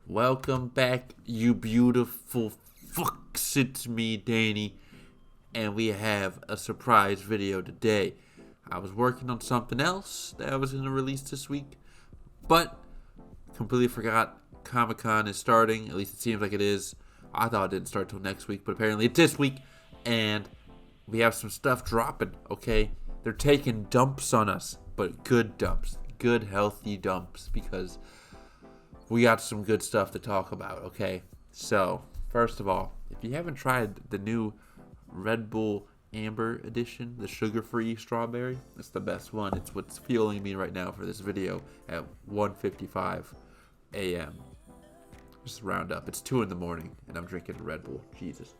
Welcome back, you beautiful fucks. It's me, Danny, and we have a surprise video today. I was working on something else that I was going to release this week, but completely forgot Comic-Con is starting. At least it seems like it is. I thought it didn't start till next week, but apparently it's this week, and we have some stuff dropping, okay? They're taking dumps on us, but good dumps. Good, healthy dumps, because we got some good stuff to talk about, okay? So, first of all, if you haven't tried the new Red Bull Amber Edition, the sugar-free strawberry, it's the best one. It's what's fueling me right now for this video at 1:55 a.m. Just round up. It's 2 in the morning, and I'm drinking Red Bull. Jesus.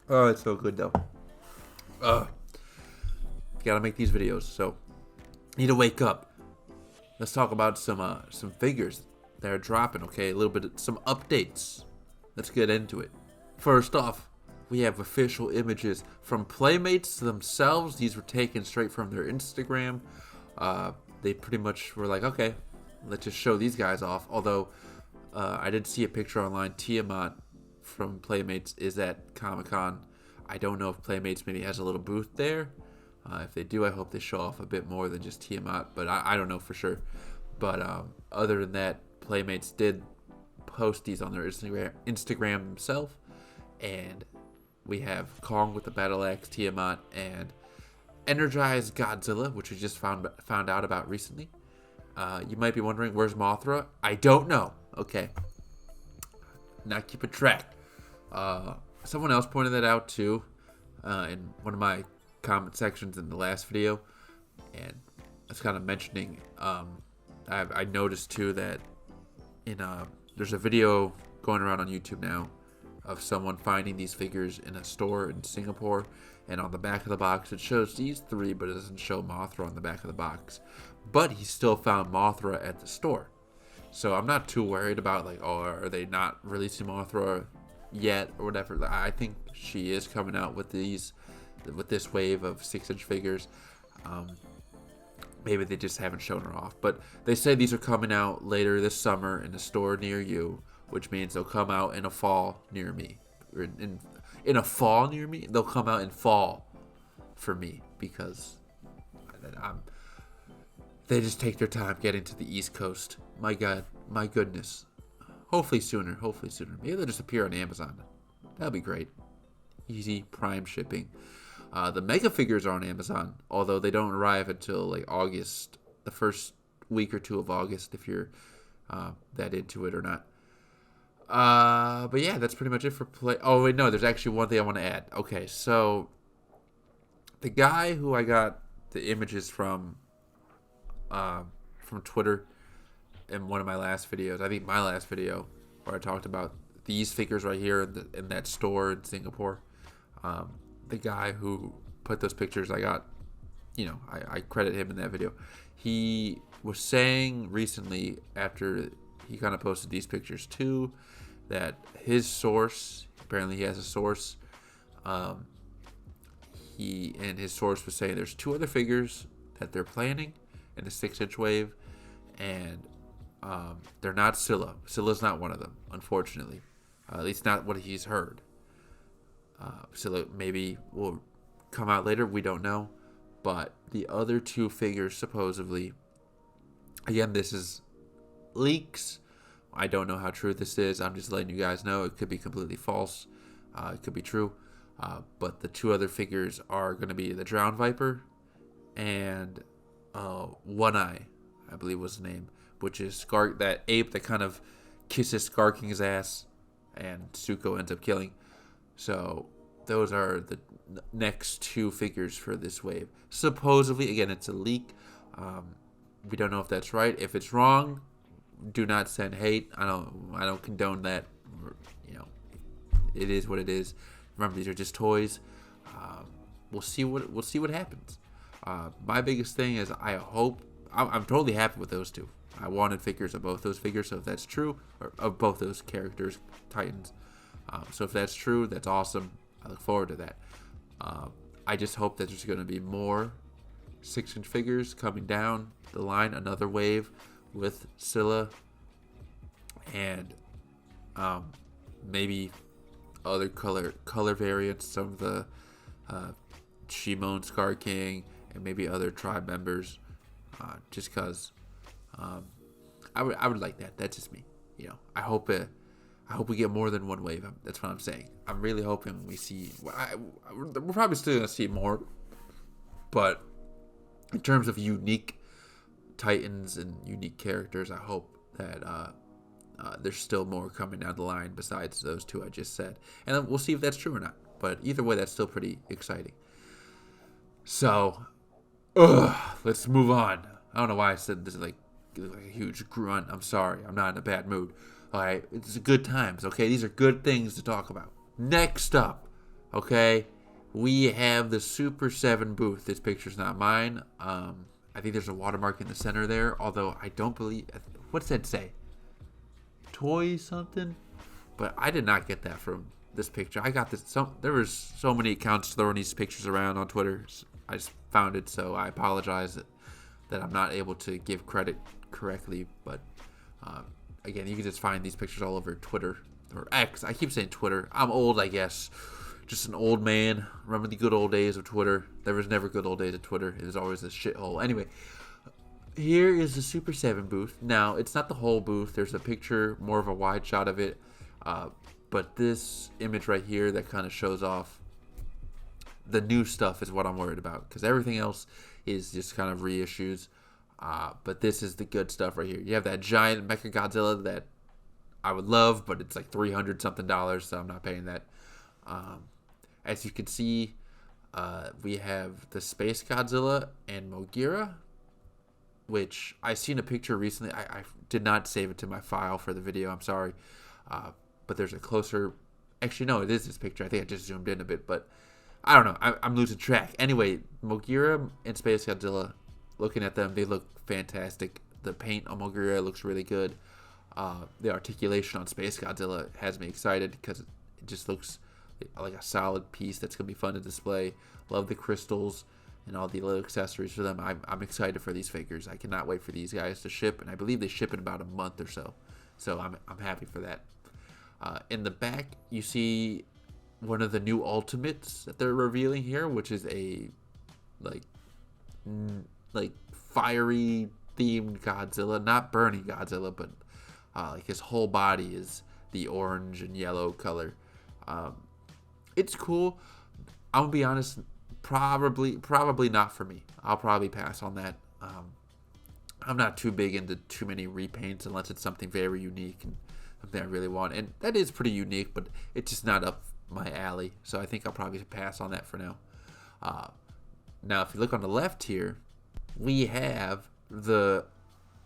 Oh, it's so good, though. Gotta make these videos, so need to wake up. Let's talk about some figures that are dropping, okay? A little bit of some updates. Let's get into it. First off, we have official images from Playmates themselves. These were taken straight from their Instagram. They pretty much were like, okay, let's just show these guys off. Although, I did see a picture online. Tiamat from Playmates is at Comic-Con. I don't know if Playmates maybe has a little booth there. If they do, I hope they show off a bit more than just Tiamat, but I don't know for sure. But other than that, Playmates did post these on their Instagram themselves, and we have Kong with the battle axe, Tiamat, and energized Godzilla, which we just found out about recently. You might be wondering, where's Mothra? I don't know. Okay, not keeping track. Someone else pointed that out too in one of my comment sections in the last video, and I was kind of mentioning I noticed too that there's a video going around on YouTube now of someone finding these figures in a store in Singapore, and on the back of the box it shows these three, but it doesn't show Mothra on the back of the box. But he still found Mothra at the store, so I'm not too worried about like, oh, are they not releasing Mothra yet or whatever. I think she is coming out with this wave of 6-inch figures. Maybe they just haven't shown her off, but they say these are coming out later this summer in a store near you, which means they'll come out in a fall near me, or in a fall near me. They'll come out in fall for me, because they just take their time getting to the East Coast. My God, my goodness. Hopefully sooner. Maybe they'll just appear on Amazon. That'll be great. Easy Prime shipping. The Mega figures are on Amazon, although they don't arrive until like August, the first week or two of August, if you're that into it or not. But yeah, that's pretty much it for play. Oh wait, no, there's actually one thing I want to add. Okay, so the guy who I got the images from Twitter in one of my last videos, I think my last video, where I talked about these figures right here in that store in Singapore. The guy who put those pictures, I credit him in that video. He was saying recently, after he kind of posted these pictures too, that his source, apparently he has a source, his source was saying there's 2 other figures that they're planning in the 6-inch wave, and they're not Scylla. Scylla's not one of them, unfortunately. At least not what he's heard. Scylla maybe will come out later. We don't know. But the other 2 figures, supposedly, again, this is leaks. I don't know how true this is. I'm just letting you guys know. It could be completely false. It could be true. But the 2 other figures are going to be the Drowned Viper and One Eye, I believe was the name, which is that ape that kind of kisses Scar King's ass, and Zuko ends up killing. So those are the next 2 figures for this wave. Supposedly, again, it's a leak. We don't know if that's right. If it's wrong, do not send hate. I don't condone that. It is what it is. Remember, these are just toys. We'll see what happens. My biggest thing is I'm totally happy with those 2. I wanted figures of both those figures, so if that's true, or of both those characters, Titans. So if that's true, that's awesome. I look forward to that. I just hope that there's going to be more 6-inch figures coming down the line, another wave with Scylla and maybe other color variants. Some of the Shimon Scar King, and maybe other tribe members. Just cause I would like that. That's just me. I hope we get more than one wave. That's what I'm saying. I'm really hoping we see. We're probably still gonna see more, but in terms of unique Titans and unique characters, I hope that there's still more coming down the line besides those two I just said, and then we'll see if that's true or not. But either way, that's still pretty exciting. So, let's move on. I don't know why I said this is like a huge grunt. I'm sorry. I'm not in a bad mood. All right, it's good times. Okay, these are good things to talk about. Next up, okay, we have the Super7 booth. This picture's not mine. I think there's a watermark in the center there, although I don't believe. What's that say? Toy something? But I did not get that from this picture. I got this. There was so many accounts throwing these pictures around on Twitter. I just found it, so I apologize that I'm not able to give credit correctly. But again, you can just find these pictures all over Twitter or X. I keep saying Twitter. I'm old, I guess. Just an old man. Remember the good old days of Twitter? There was never good old days of Twitter. It was always a shithole. Anyway, here is the Super7 booth. Now, it's not the whole booth. There's a picture, more of a wide shot of it. But this image right here that kind of shows off the new stuff is what I'm worried about. Because everything else is just kind of reissues. But this is the good stuff right here. You have that giant Mecha Godzilla that I would love, but it's like $300 something, so I'm not paying that. As you can see, we have the Space Godzilla and Mogira, which I seen a picture recently. I did not save it to my file for the video. I'm sorry. But there's a closer. Actually, no, it is this picture. I think I just zoomed in a bit, but I don't know. I'm losing track. Anyway, Mogira and Space Godzilla, looking at them, they look fantastic. The paint on Mogira looks really good. The articulation on Space Godzilla has me excited because it just looks like a solid piece that's going to be fun to display. Love the crystals and all the little accessories for them. I'm excited for these figures. I cannot wait for these guys to ship, and I believe they ship in about a month or so. So I'm happy for that. In the back, you see one of the new ultimates that they're revealing here, which is a like fiery themed Godzilla, not burning Godzilla, but like his whole body is the orange and yellow color. It's cool. I'm gonna be honest, probably not for me. I'll probably pass on that. I'm not too big into too many repaints unless it's something very unique and something I really want. And that is pretty unique, but it's just not up my alley. So I think I'll probably pass on that for now. Now, if you look on the left here, we have the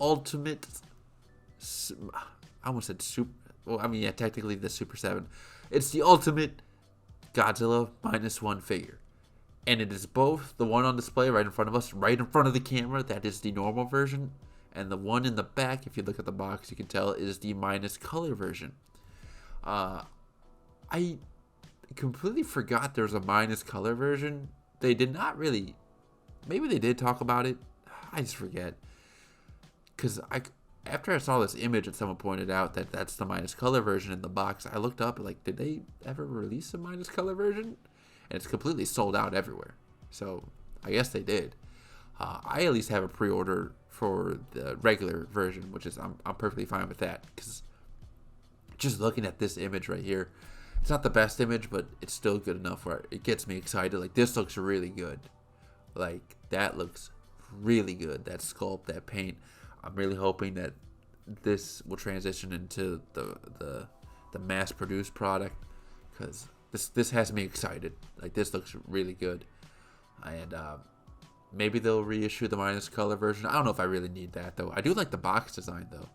ultimate. I almost said super. Well, I mean, yeah, technically the Super7. It's the ultimate Godzilla -1 figure. And it is both the one on display right in front of us, right in front of the camera. That is the normal version. And the one in the back, if you look at the box, you can tell is the minus color version. I completely forgot there was a minus color version. They did not really. Maybe they did talk about it. I just forget. Because after I saw this image and someone pointed out that that's the minus color version in the box, I looked up like, did they ever release a minus color version? And it's completely sold out everywhere. So I guess they did. I at least have a pre-order for the regular version, which is I'm perfectly fine with that. Because just looking at this image right here, it's not the best image, but it's still good enough where it gets me excited. Like, this looks really good. Like, that looks really good. That sculpt, that paint. I'm really hoping that this will transition into the mass-produced product, because this has me excited. Like, this looks really good. And maybe they'll reissue the minus color version. I don't know if I really need that, though. I do like the box design, though.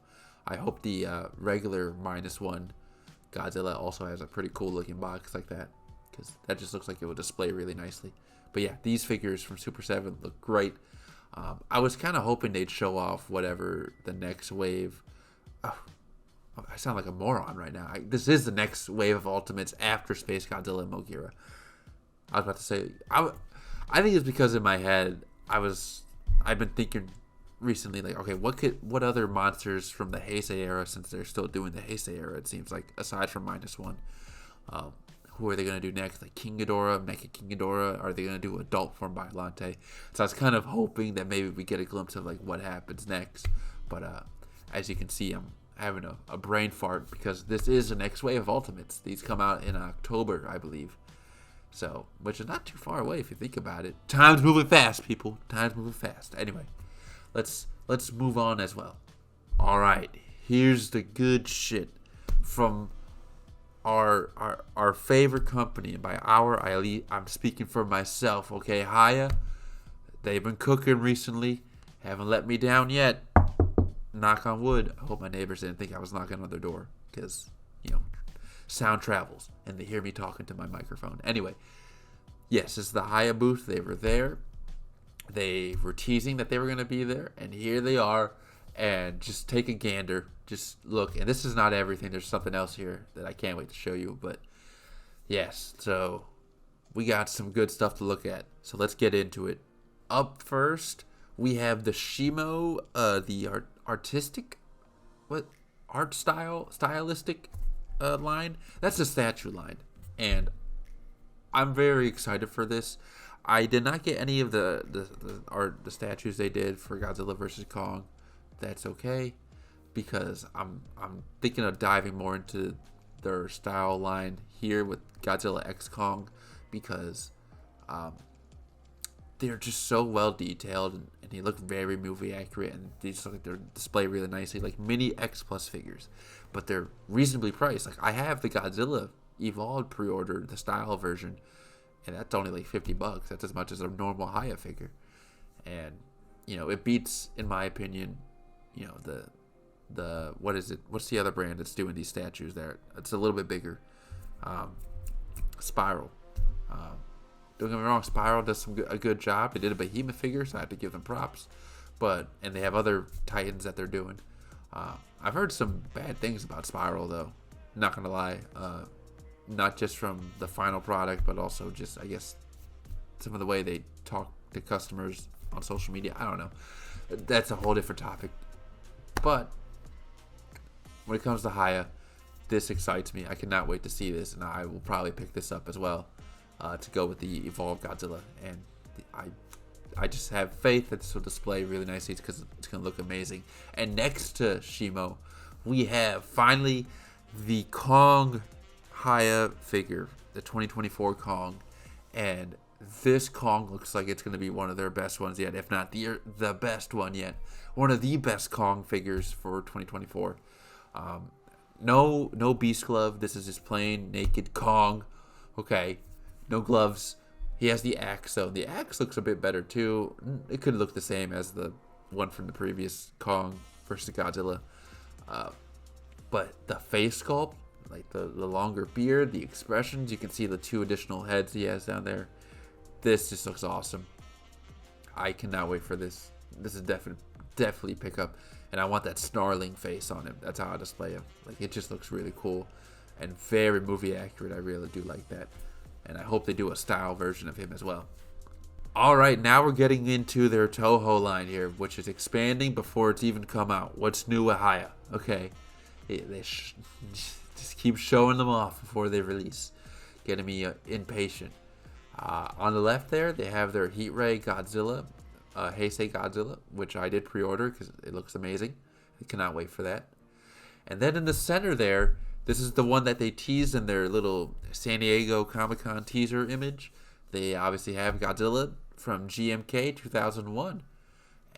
I hope the regular -1 Godzilla also has a pretty cool looking box like that, because that just looks like it would display really nicely. But yeah, these figures from Super7 look great. I was kind of hoping they'd show off whatever the next wave. Oh, I sound like a moron right now. This is the next wave of Ultimates after Space Godzilla and Mogira. I was about to say, I think it's because in my head I've been thinking recently, like, okay, what other monsters from the Heisei era, since they're still doing the Heisei era, it seems like, aside from -1, who are they gonna do next? Like King Ghidorah, Mecha King Ghidorah? Are they gonna do adult form Biollante? So I was kind of hoping that maybe we get a glimpse of like what happens next. But as you can see, I'm having a brain fart because this is the next wave of Ultimates. These come out in October, I believe. So, which is not too far away if you think about it. Time's moving fast, people. Time's moving fast. Anyway, let's move on as well. All right, here's the good shit from our favorite company. And by I'm speaking for myself. Okay, Hiya. They've been cooking recently. Haven't let me down yet. Knock on wood. I hope my neighbors didn't think I was knocking on their door, because, you know, sound travels and they hear me talking to my microphone. Anyway, yes, this is the Hiya booth. They were there. They were teasing that they were going to be there, and here they are. And just take a gander. Just look. And this is not everything. There's something else here that I can't wait to show you. But yes, so we got some good stuff to look at. So let's get into it. Up first, we have the Shimo, the artistic, stylistic line. That's the statue line, and I'm very excited for this. I did not get any of the statues they did for Godzilla vs. Kong. That's okay, because I'm thinking of diving more into their style line here with Godzilla X Kong, because they're just so well detailed, and they look very movie accurate, and they just look like they're displayed really nicely, like mini X Plus figures, but they're reasonably priced. Like, I have the Godzilla Evolved pre-order, the style version, and that's only like $50. That's as much as a normal Hiya figure, and you know, it beats, in my opinion, you know, the what is it? What's the other brand that's doing these statues there? It's a little bit bigger. Spiral. Don't get me wrong, Spiral does a good job. They did a Behemoth figure, so I have to give them props. And they have other Titans that they're doing. I've heard some bad things about Spiral, though. Not gonna lie. Not just from the final product, but also just, I guess, some of the way they talk to customers on social media. I don't know. That's a whole different topic. But when it comes to Hiya, this excites me. I cannot wait to see this, and I will probably pick this up as well, to go with the Evolved Godzilla. And I just have faith that this will display really nicely, because it's going to look amazing. And next to Shimo, we have finally the Kong Hiya figure, the 2024 Kong. And this Kong looks like it's going to be one of their best ones yet, if not the best one yet. One of the best Kong figures for 2024. No Beast Glove. This is just plain naked Kong. Okay, no gloves. He has the axe, though. The axe looks a bit better, too. It could look the same as the one from the previous Kong versus Godzilla. But the face sculpt, like the longer beard, the expressions, you can see the 2 additional heads he has down there. This just looks awesome. I cannot wait for this. This is definitely pick up. And I want that snarling face on him. That's how I display him. Like, it just looks really cool and very movie accurate. I really do like that. And I hope they do a style version of him as well. Alright, now we're getting into their Toho line here, which is expanding before it's even come out. What's new with Hiya? Okay. They just keep showing them off before they release. Getting me impatient. On the left there, they have their Heat Ray Godzilla, Heisei Godzilla, which I did pre-order because it looks amazing. I cannot wait for that. And then in the center there, this is the one that they teased in their little San Diego Comic-Con teaser image. They obviously have Godzilla from GMK 2001.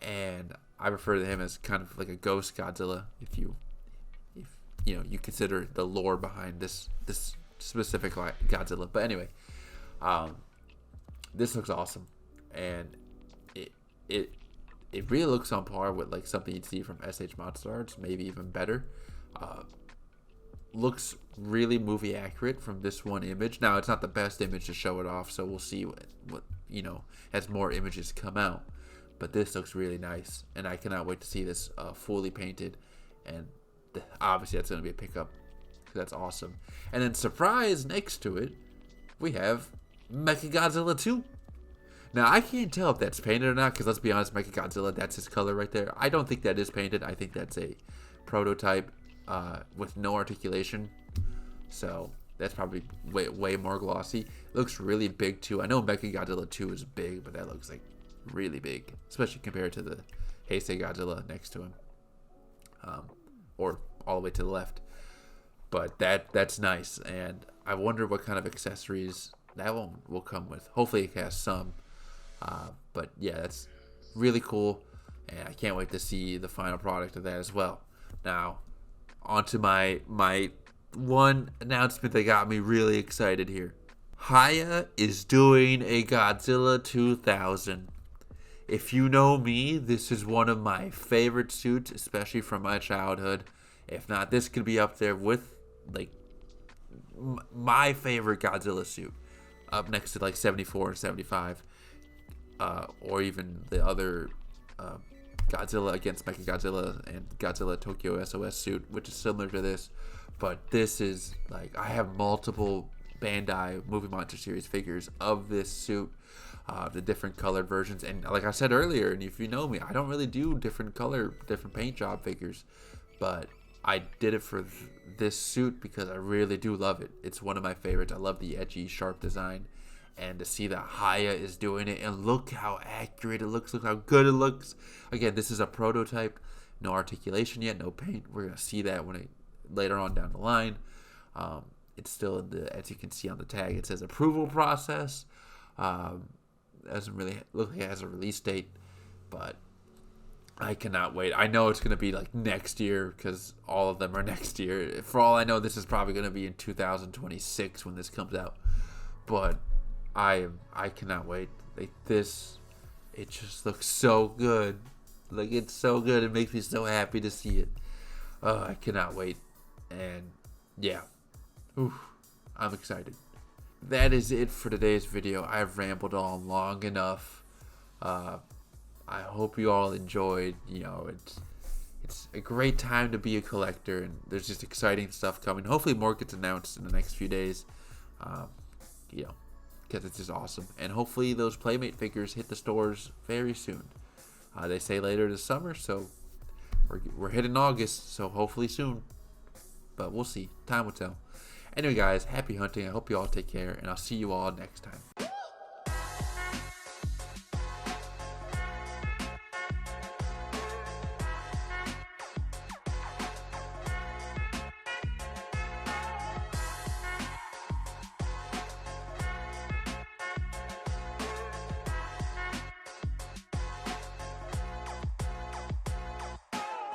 And I refer to him as kind of like a ghost Godzilla, if you consider the lore behind this specific Godzilla. But anyway, this looks awesome, and it really looks on par with like something you'd see from SH Monster Arts, maybe even better. Looks really movie accurate from this one image. Now, it's not the best image to show it off, so we'll see what as more images come out. But this looks really nice, and I cannot wait to see this fully painted. And obviously, that's going to be a pickup. That's awesome. And then, surprise, next to it, we have Mechagodzilla 2. Now, I can't tell if that's painted or not, because let's be honest, Godzilla, that's his color right there. I don't think that is painted. I think that's a prototype with no articulation. So that's probably way more glossy. It looks really big, too. I know Godzilla 2 is big, but that looks like really big, especially compared to the Heisei Godzilla next to him. Or all the way to the left. But that's nice, and I wonder what kind of accessories that one will come with. Hopefully it has some. But yeah, that's really cool, and I can't wait to see the final product of that as well. Now, on to my one announcement that got me really excited here. Hiya is doing a Godzilla 2000. If you know me, this is one of my favorite suits, especially from my childhood. If not, this could be up there with like my favorite Godzilla suit, up next to like 74 and 75, or even the other Godzilla against Mechagodzilla and Godzilla Tokyo SOS suit, which is similar to this. But this is like, I have multiple Bandai Movie Monster Series figures of this suit. The different colored versions, and like I said earlier, and if you know me, I don't really do different paint job figures, but I did it for this suit because I really do love it. It's one of my favorites. I love the edgy, sharp design, and to see that Hiya is doing it, and look how accurate it looks, look how good it looks. Again, this is a prototype, no articulation yet, no paint. We're gonna see that later on down the line. It's still in as you can see on the tag, it says approval process. Doesn't really look like it has a release date, but I cannot wait. I know it's going to be like next year, because all of them are next year. For all I know, this is probably going to be in 2026 when this comes out, but I cannot wait. Like this, it just looks so good. Like, it's so good. It makes me so happy to see it. I cannot wait. And yeah, I'm excited. That is it for today's video. I've rambled on long enough. I hope you all enjoyed. You know, it's a great time to be a collector, and there's just exciting stuff coming. Hopefully more gets announced in the next few days. You know, because it's just awesome. And hopefully those Playmate figures hit the stores very soon. They say later this summer, so we're hitting August, so hopefully soon. But we'll see. Time will tell. Anyway, guys, happy hunting. I hope you all take care, and I'll see you all next time.